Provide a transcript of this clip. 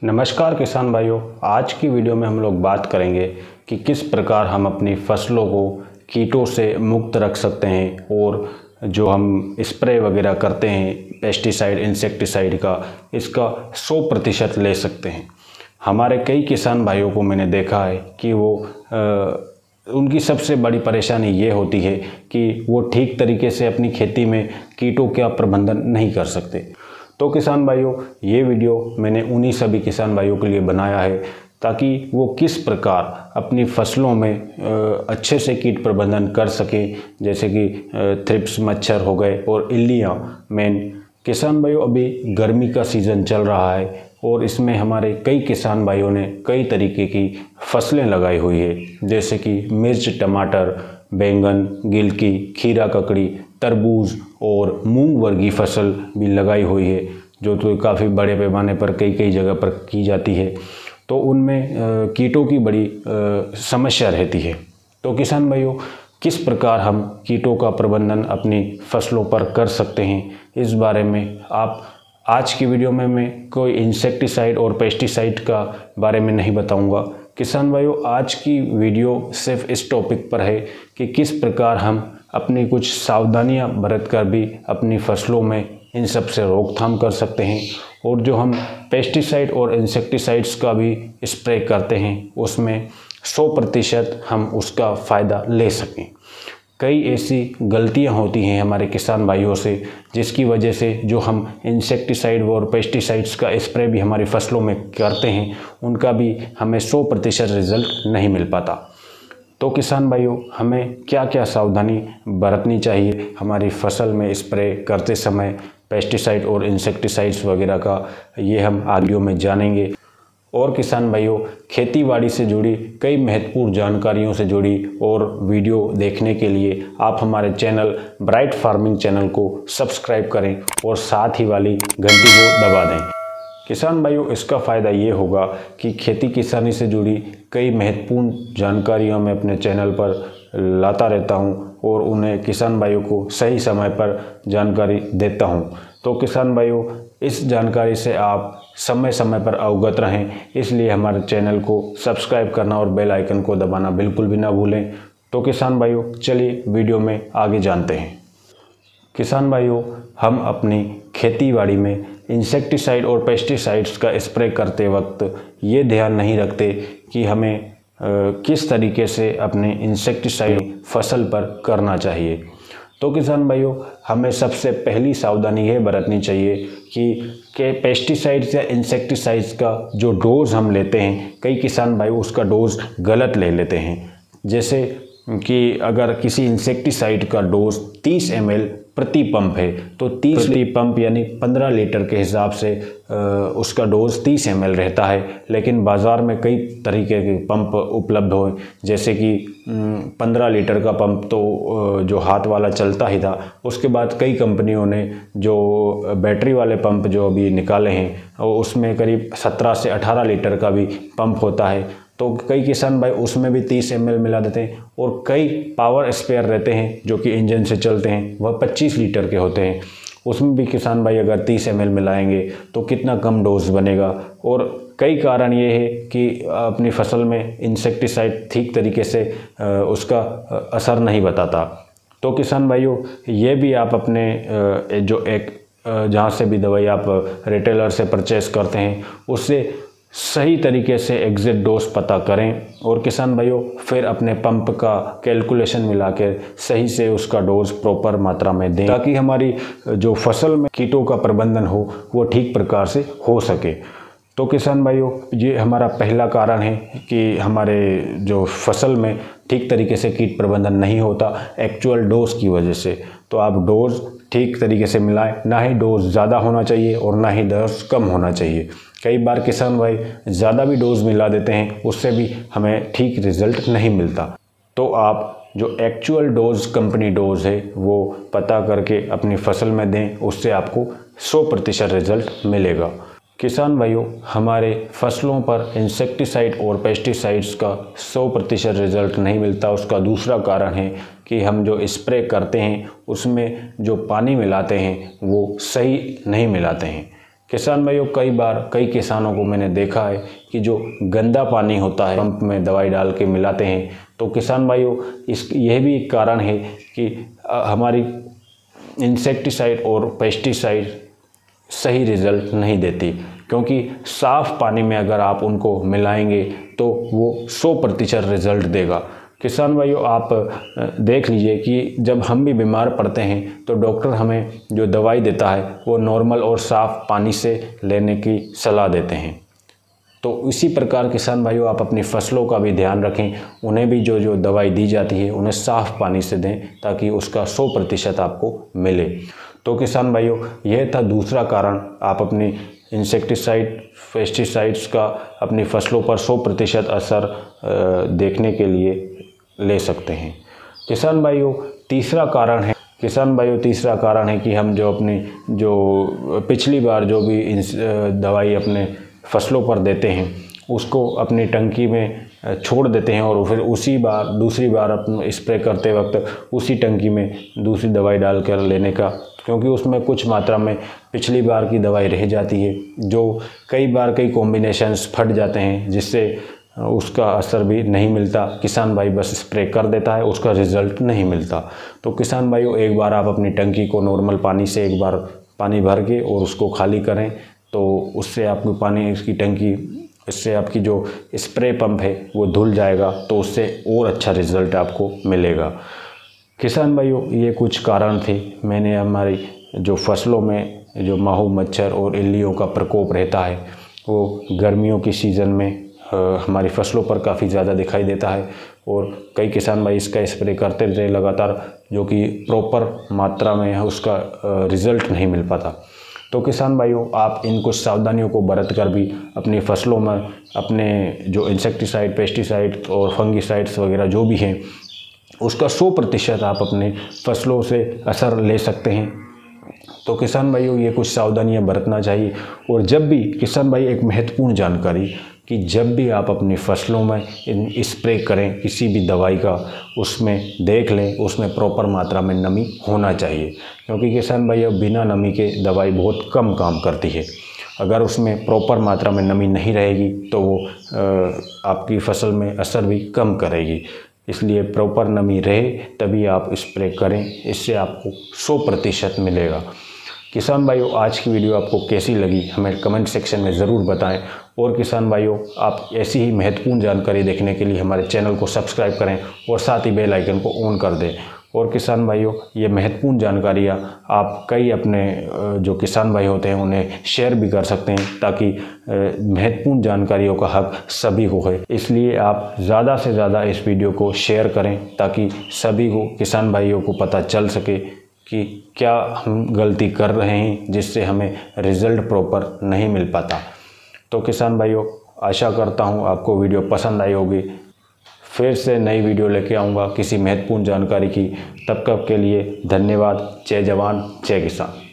नमस्कार किसान भाइयों, आज की वीडियो में हम लोग बात करेंगे कि किस प्रकार हम अपनी फसलों को कीटों से मुक्त रख सकते हैं और जो हम स्प्रे वगैरह करते हैं पेस्टिसाइड इंसेक्टिसाइड का, इसका 100% ले सकते हैं। हमारे कई किसान भाइयों को मैंने देखा है कि उनकी सबसे बड़ी परेशानी ये होती है कि वो ठीक तरीके से अपनी खेती में कीटों का प्रबंधन नहीं कर सकते। तो किसान भाइयों, ये वीडियो मैंने उन्हीं सभी किसान भाइयों के लिए बनाया है ताकि वो किस प्रकार अपनी फसलों में अच्छे से कीट प्रबंधन कर सकें, जैसे कि थ्रिप्स मच्छर हो गए और इल्लियाँ मेन। किसान भाइयों, अभी गर्मी का सीज़न चल रहा है और इसमें हमारे कई किसान भाइयों ने कई तरीके की फसलें लगाई हुई है, जैसे कि मिर्च, टमाटर, बैंगन, गिलकी, खीरा ककड़ी, तरबूज और मूंग वर्गीय फसल भी लगाई हुई है, जो तो काफ़ी बड़े पैमाने पर कई जगह पर की जाती है। तो उनमें कीटों की बड़ी समस्या रहती है। तो किसान भाइयों, किस प्रकार हम कीटों का प्रबंधन अपनी फसलों पर कर सकते हैं, इस बारे में आप आज की वीडियो में मैं कोई इंसेक्टिसाइड और पेस्टिसाइड का बारे में नहीं बताऊंगा। किसान भाइयों, आज की वीडियो सिर्फ इस टॉपिक पर है कि किस प्रकार हम अपनी कुछ सावधानियां बरत कर भी अपनी फसलों में इन सब से रोकथाम कर सकते हैं, और जो हम पेस्टिसाइड और इंसेक्टिसाइड्स का भी स्प्रे करते हैं उसमें 100% हम उसका फ़ायदा ले सकें। कई ऐसी गलतियां होती हैं हमारे किसान भाइयों से, जिसकी वजह से जो हम इंसेक्टिसाइड और पेस्टिसाइड्स का स्प्रे भी हमारी फसलों में करते हैं, उनका भी हमें 100% रिज़ल्ट नहीं मिल पाता। तो किसान भाइयों, हमें क्या क्या सावधानी बरतनी चाहिए हमारी फसल में स्प्रे करते समय पेस्टिसाइड और इंसेक्टिसाइड्स वगैरह का, ये हम वीडियो में जानेंगे। और किसान भाइयों, खेतीबाड़ी से जुड़ी कई महत्वपूर्ण जानकारियों से जुड़ी और वीडियो देखने के लिए आप हमारे चैनल ब्राइट फार्मिंग चैनल को सब्सक्राइब करें और साथ ही वाली घंटी को दबा दें। किसान भाइयों, इसका फ़ायदा ये होगा कि खेती किसानी से जुड़ी कई महत्वपूर्ण जानकारियाँ मैं अपने चैनल पर लाता रहता हूँ और उन्हें किसान भाइयों को सही समय पर जानकारी देता हूँ। तो किसान भाइयों, इस जानकारी से आप समय समय पर अवगत रहें, इसलिए हमारे चैनल को सब्सक्राइब करना और बेल आइकन को दबाना बिल्कुल भी ना भूलें। तो किसान भाइयों, चलिए वीडियो में आगे जानते हैं। किसान भाइयों, हम अपनी खेतीबाड़ी में इंसेक्टिसाइड और पेस्टिसाइड्स का स्प्रे करते वक्त ये ध्यान नहीं रखते कि हमें किस तरीके से अपने इंसेक्टिसाइड फसल पर करना चाहिए। तो किसान भाइयों, हमें सबसे पहली सावधानी ये बरतनी चाहिए कि पेस्टिसाइड्स या इंसेक्टिसाइड्स का जो डोज़ हम लेते हैं, कई किसान भाई उसका डोज़ गलत ले लेते हैं। जैसे कि अगर किसी इंसेक्टिसाइड का डोज 30 ml प्रति पंप है, तो 30 पंप यानी 15 लीटर के हिसाब से उसका डोज 30 ml रहता है। लेकिन बाज़ार में कई तरीके के पंप उपलब्ध हो, जैसे कि 15 लीटर का पंप तो जो हाथ वाला चलता ही था, उसके बाद कई कंपनियों ने जो बैटरी वाले पंप जो अभी निकाले हैं, उसमें करीब 17 से 18 लीटर का भी पंप होता है। तो कई किसान भाई उसमें भी 30 ml मिला देते हैं, और कई पावर स्पेयर रहते हैं जो कि इंजन से चलते हैं, वह 25 लीटर के होते हैं। उसमें भी किसान भाई अगर 30 ml मिलाएंगे तो कितना कम डोज बनेगा। और कई कारण ये है कि अपनी फसल में इंसेक्टिसाइड ठीक तरीके से उसका असर नहीं बताता। तो किसान भाइयों, ये भी आप अपने जो जहाँ से भी दवाई आप रिटेलर से परचेस करते हैं, उससे सही तरीके से एग्जैक्ट डोज पता करें, और किसान भाइयों फिर अपने पंप का कैलकुलेशन मिला के सही से उसका डोज प्रॉपर मात्रा में दें, ताकि हमारी जो फसल में कीटों का प्रबंधन हो वो ठीक प्रकार से हो सके। तो किसान भाइयों, ये हमारा पहला कारण है कि हमारे जो फसल में ठीक तरीके से कीट प्रबंधन नहीं होता एक्चुअल डोज की वजह से। तो आप डोज ठीक तरीके से मिलाएं, ना ही डोज ज़्यादा होना चाहिए और ना ही डोज कम होना चाहिए। कई बार किसान भाई ज़्यादा भी डोज मिला देते हैं, उससे भी हमें ठीक रिज़ल्ट नहीं मिलता। तो आप जो एक्चुअल डोज कंपनी डोज है वो पता करके अपनी फसल में दें, उससे आपको 100% रिज़ल्ट मिलेगा। किसान भाइयों, हमारे फसलों पर इंसेक्टिसाइड और पेस्टिसाइड्स का 100% रिज़ल्ट नहीं मिलता। उसका दूसरा कारण है कि हम जो स्प्रे करते हैं उसमें जो पानी मिलाते हैं वो सही नहीं मिलाते हैं। किसान भाइयों कई किसानों को मैंने देखा है कि जो गंदा पानी होता है पंप में दवाई डाल के मिलाते हैं। तो किसान भाइयों यह भी एक कारण है कि हमारी इंसेक्टिसाइड और पेस्टिसाइड सही रिज़ल्ट नहीं देती, क्योंकि साफ़ पानी में अगर आप उनको मिलाएंगे तो वो 100% रिज़ल्ट देगा। किसान भाइयों आप देख लीजिए कि जब हम भी बीमार पड़ते हैं तो डॉक्टर हमें जो दवाई देता है वो नॉर्मल और साफ़ पानी से लेने की सलाह देते हैं। तो इसी प्रकार किसान भाइयों आप अपनी फसलों का भी ध्यान रखें, उन्हें भी जो दवाई दी जाती है उन्हें साफ़ पानी से दें ताकि उसका 100% आपको मिले। तो किसान भाइयों यह था दूसरा कारण, आप अपनी इंसेक्टिसाइड पेस्टिसाइड्स का अपनी फसलों पर 100% असर देखने के लिए ले सकते हैं। किसान भाइयों तीसरा कारण है कि हम जो अपनी पिछली बार जो भी दवाई अपने फसलों पर देते हैं उसको अपनी टंकी में छोड़ देते हैं और फिर दूसरी बार अपन स्प्रे करते वक्त उसी टंकी में दूसरी दवाई डालकर लेने का, क्योंकि उसमें कुछ मात्रा में पिछली बार की दवाई रह जाती है, जो कई कॉम्बिनेशंस फट जाते हैं जिससे उसका असर भी नहीं मिलता। किसान भाई बस स्प्रे कर देता है, उसका रिज़ल्ट नहीं मिलता। तो किसान भाइयों एक बार आप अपनी टंकी को नॉर्मल पानी से एक बार पानी भर के और उसको खाली करें, तो उससे इससे आपकी जो स्प्रे पंप है वो धुल जाएगा, तो उससे और अच्छा रिज़ल्ट आपको मिलेगा। किसान भाइयों ये कुछ कारण थे, मैंने हमारी जो फसलों में जो माहू मच्छर और इल्लियों का प्रकोप रहता है वो गर्मियों की सीज़न में हमारी फसलों पर काफ़ी ज़्यादा दिखाई देता है और कई किसान भाई इसका स्प्रे करते रहे लगातार, जो कि प्रॉपर मात्रा में उसका रिज़ल्ट नहीं मिल पाता। तो किसान भाइयों आप इन कुछ सावधानियों को बरत कर भी अपनी फसलों में अपने जो इंसेक्टिसाइड पेस्टिसाइड और फंगिसाइड्स वगैरह जो भी हैं उसका 100% आप अपने फसलों से असर ले सकते हैं। तो किसान भाइयों ये कुछ सावधानियां बरतना चाहिए। और जब भी किसान भाई एक महत्वपूर्ण जानकारी कि जब भी आप अपनी फसलों में स्प्रे करें किसी भी दवाई का, उसमें देख लें उसमें प्रॉपर मात्रा में नमी होना चाहिए, क्योंकि किसान भाई अब बिना नमी के दवाई बहुत कम काम करती है। अगर उसमें प्रॉपर मात्रा में नमी नहीं रहेगी तो वो आपकी फसल में असर भी कम करेगी। इसलिए प्रॉपर नमी रहे तभी आप स्प्रे करें, इससे आपको 100% मिलेगा। किसान भाइयों आज की वीडियो आपको कैसी लगी हमें कमेंट सेक्शन में ज़रूर बताएं। और किसान भाइयों आप ऐसी ही महत्वपूर्ण जानकारी देखने के लिए हमारे चैनल को सब्सक्राइब करें और साथ ही बेल आइकन को ऑन कर दें। और किसान भाइयों ये महत्वपूर्ण जानकारियाँ आप कई अपने जो किसान भाई होते हैं उन्हें शेयर भी कर सकते हैं, ताकि महत्वपूर्ण जानकारियों का हक सभी को है। इसलिए आप ज़्यादा से ज़्यादा इस वीडियो को शेयर करें ताकि सभी को किसान भाइयों को पता चल सके कि क्या हम गलती कर रहे हैं जिससे हमें रिज़ल्ट प्रॉपर नहीं मिल पाता। तो किसान भाइयों आशा करता हूँ आपको वीडियो पसंद आई होगी। फिर से नई वीडियो लेके आऊँगा किसी महत्वपूर्ण जानकारी की। तब तक के लिए धन्यवाद। जय जवान जय किसान।